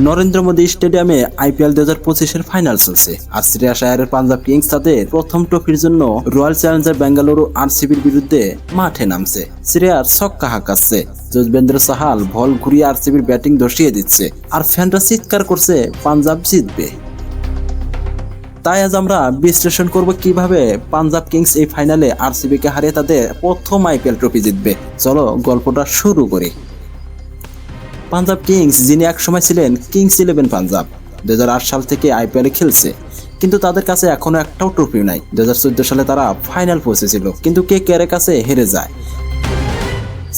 নরেন্দ্র মোদী স্টেডিয়ামে IPL 2025-এর final চলছে। আর Shreyas আয়ারের Punjab Kings তাদের প্রথম ট্রফির জন্য রয়্যাল চ্যালেঞ্জার বেঙ্গালুরু আরসিবির বিরুদ্ধে মাঠে নামছে। শ্রেয়াস ছক্কা হাঁকাচ্ছে, যজবেন্দ্র চাহাল বল ঘুরিয়ে আরসিবির ব্যাটিং ধসিয়ে দিচ্ছে, আর ফ্যানরা চিৎকার করছে পাঞ্জাব জিতবে। তাই আজ আমরা বিশ্লেষণ করব কিভাবে পাঞ্জাব কিংস এই ফাইনালে আরসিবিকে হারিয়ে তাদের প্রথম আইপিএল ট্রফি জিতবে। চলো গল্পটা শুরু করি। পাঞ্জাব কিংস, যিনি একসময় ছিলেন কিংস 11 পাঞ্জাব, 2008 সাল থেকে আইপিএলে খেলছে, কিন্তু তাদের কাছে এখনো একটাও ট্রফি নাই। 2014 সালে তারা ফাইনাল পৌঁছেছিল, কিন্তু কেকেআর এর কাছে হেরে যায়।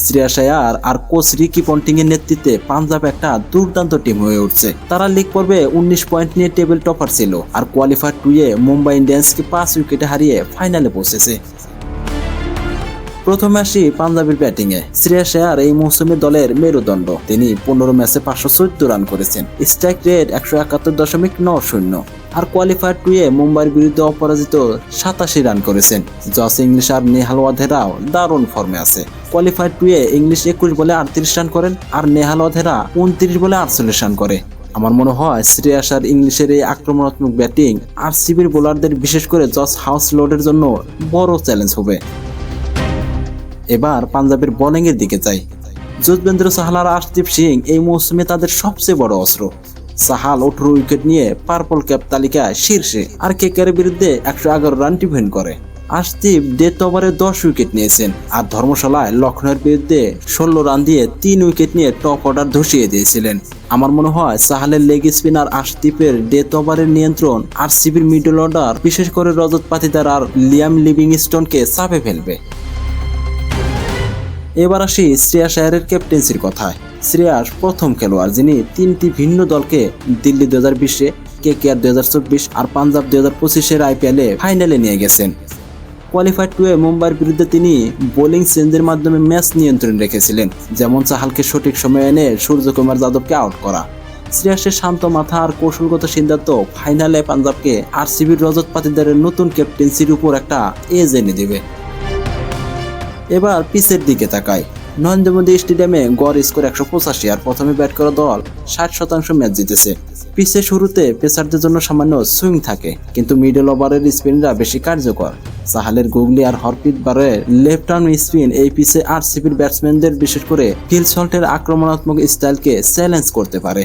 শ্রেয়াস আয়ার আর কোচ রিকি পন্টিং এর নেতৃত্বে পাঞ্জাব একটা দুর্দান্ত টিম হয়ে উঠছে। তারা লিগ পর্বে 19 পয়েন্ট নিয়ে টেবিল টপার ছিল, আর কোয়ালিফায়ার 2-এ মুম্বাই ইন্ডিয়ান্সকে 5 উইকেটে হারিয়ে ফাইনালে পৌঁছেছে। প্রথমে আসি পাঞ্জাবের ব্যাটিংয়ে। শ্রেয়াস আয়ার এই মৌসুমে দলের মেরুদণ্ড। তিনি 15 ম্যাচে 514 রান করেছেন, স্ট্রাইক রেট 171.90, আর কোয়ালিফায়ার 2-এ মুম্বাইয়ের বিরুদ্ধে অপরাজিত 87 রান করেছেন। জস ইংলিশ আর নেহাল ওয়াধেরাও দারুণ ফর্মে আছে। কোয়ালিফায়ার 2-এ ইংলিশ 21 বলে 38 রান করেন, আর নেহাল ওয়াধেরা 29 বলে 48 রান করে। আমার মনে হয় শ্রেয়াস আর ইংলিশের এই আক্রমণাত্মক ব্যাটিং আরসিবির বোলারদের, বিশেষ করে জস হাউসলোডের জন্য বড় চ্যালেঞ্জ হবে। এবার পাঞ্জাবের বোলিং এর দিকে যাই। যজবেন্দ্র চাহাল আর আর্শদীপ সিং এই মৌসুমে তাদের সবচেয়ে বড় অস্ত্র। চাহাল 18 উইকেট নিয়ে পার্পল ক্যাপ তালিকায় শীর্ষে, আর কেকেআর এর বিরুদ্ধে 111 রান ডিফেন্ড করে। আর্শদীপ ডেথ ওভারে 10 উইকেট নিয়েছেন, আর ধর্মশালায় লখনৌয়ের বিরুদ্ধে 16 রান দিয়ে 3 উইকেট নিয়ে টপ অর্ডার ধসিয়ে দিয়েছিলেন। আমার মনে হয় চাহালের লেগ স্পিন আর আর্শদীপের ডেথ ওভারের নিয়ন্ত্রণ আরসিবির মিডল অর্ডার, বিশেষ করে রজত পাতিদার আর লিয়াম লিভিংস্টোনকে চাপে ফেলবে। এবার আসি শ্রেয়াস আয়ারের ক্যাপ্টেন্সির কথায়। শ্রেয়াস প্রথম খেলোয়াড় যিনি 3টি ভিন্ন দলকে, দিল্লি 2020-এ, কেকেআর 2024 আর পাঞ্জাব 2025-এর আইপিএলে ফাইনালে নিয়ে গেছেন। কোয়ালিফায়ার 2-এ মুম্বাইয়ের বিরুদ্ধে তিনি বোলিং চেঞ্জের মাধ্যমে ম্যাচ নিয়ন্ত্রণ রেখেছিলেন, যেমন চাহালকে সঠিক সময়ে এনে সূর্যকুমার যাদবকে আউট করা। শ্রেয়াসের শান্ত মাথা আর কৌশলগত সিদ্ধান্ত ফাইনালে পাঞ্জাবকে আরসিবির রজত পাতিদারের নতুন ক্যাপ্টেন্সির উপর একটা এজ এনে দেবে। এবার পিচের দিকে তাকাই। নরেন্দ্র মোদী স্টেডিয়ামে গড় স্কোর 185, আর প্রথমে ব্যাট করা দল 60% ম্যাচ জিতেছে। পিচের শুরুতে পেসারদের জন্য সামান্য সুইং থাকে, কিন্তু মিডল ওভারের স্পিনরা বেশি কার্যকর। চাহালের গুগলি আর হরপ্রীত বারের লেফট আর্ম স্পিন এই পিচে আরসিবির ব্যাটসম্যানদের, বিশেষ করে ফিল সল্টের আক্রমণাত্মক স্টাইলকে চ্যালেঞ্জ করতে পারে।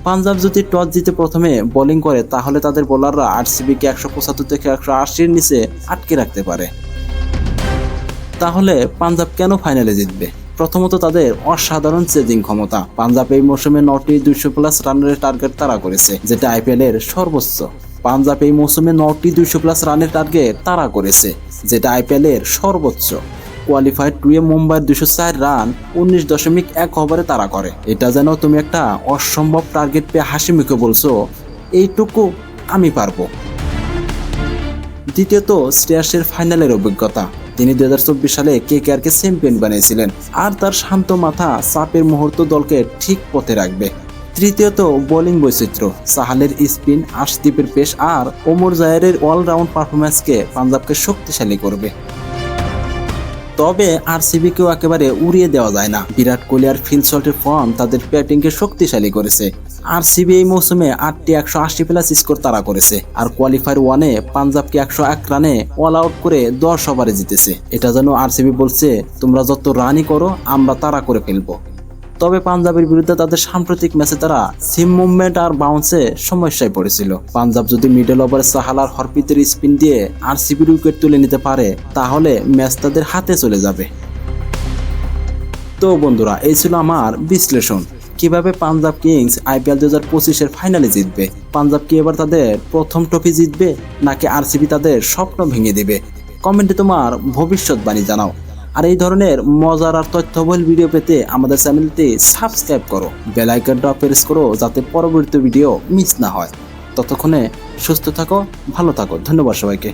পাঞ্জাব যদি টস জিতে প্রথমে বোলিং করে, তাহলে তাদের বোলাররা আরসিবিকে 175 থেকে 180-এর নিচে আটকে রাখতে পারে। তাহলে পাঞ্জাব কেন ফাইনালে জিতবে? প্রথমত তাদের অসাধারণ চেজিং ক্ষমতা। পাঞ্জাব এই মৌসুমে 9টি 200+ রানের টার্গেট তারা করেছে, যেটা আইপিএল এর সর্বোচ্চ। পাঞ্জাব এই মৌসুমে 9টি 200+ রানের টার্গেট তারা করেছে, যেটা আইপিএল এর সর্বোচ্চ। কোয়ালিফায়ার 2-এ মুম্বাইয়ের 204 রান 19.1 ওভারে তারা করে। এটা যেন তুমি একটা অসম্ভব টার্গেট পেয়ে হাসি মুখে বলছো, এইটুকু আমি পারবো। দ্বিতীয়ত শ্রেয়াসের ফাইনালের অভিজ্ঞতা। তিনি 2024 সালে কেকেআরকে চ্যাম্পিয়ন বানিয়েছিলেন, আর তার শান্ত মাথা চাপের মুহূর্ত দলকে ঠিক পথে রাখবে। তৃতীয়ত বোলিং বৈচিত্র্য। চাহালের স্পিন, আর্শদীপের পেস আর ওমর জায়েরের অলরাউন্ড পারফরম্যান্সকে পাঞ্জাবকে শক্তিশালী করবে। তবে আরসিবিকেও একেবারে উড়িয়ে দেওয়া যায় না। বিরাট কোহলি আর ফিল সল্টের ফর্ম তাদের ব্যাটিংকে শক্তিশালী করেছে। আরসিবি এই মৌসুমে 8টি 180+ স্কোর তারা করেছে, আর কোয়ালিফায়ার 1-এ পাঞ্জাবকে 101 রানে অল আউট করে 10 ওভারে জিতেছে। এটা যেন আরসিবি বলছে, তোমরা যত রানই করো আমরা তারা করে ফেলবো। তবে পাঞ্জাবের বিরুদ্ধে তাদের সাম্প্রতিক ম্যাচে তারা সিম মুভমেন্ট আর বাউন্সে সমস্যায় পড়েছিল। পাঞ্জাব যদি মিডল ওভারে চাহাল আর হরপ্রীতের স্পিন দিয়ে আরসিবির উইকেট তুলে নিতে পারে, তাহলে ম্যাচ তাদের হাতে চলে যাবে। তো বন্ধুরা, এই ছিল আমার বিশ্লেষণ কিভাবে পাঞ্জাব কিংস আইপিএল 2025-এর ফাইনালে জিতবে। পাঞ্জাব কি এবার তাদের প্রথম ট্রফি জিতবে, নাকি আরসিবি তাদের স্বপ্ন ভেঙে দিবে? কমেন্টে তোমার ভবিষ্যৎবাণী জানাও। আর এই ধরনের মজার আর তথ্যবহুল ভিডিও পেতে আমাদের চ্যানেলটি সাবস্ক্রাইব করো, বেল আইকনটা প্রেস করো, যাতে পরবর্তী ভিডিও মিস না হয়। ততক্ষণে সুস্থ থাকো, ভালো থাকো। ধন্যবাদ সবাইকে।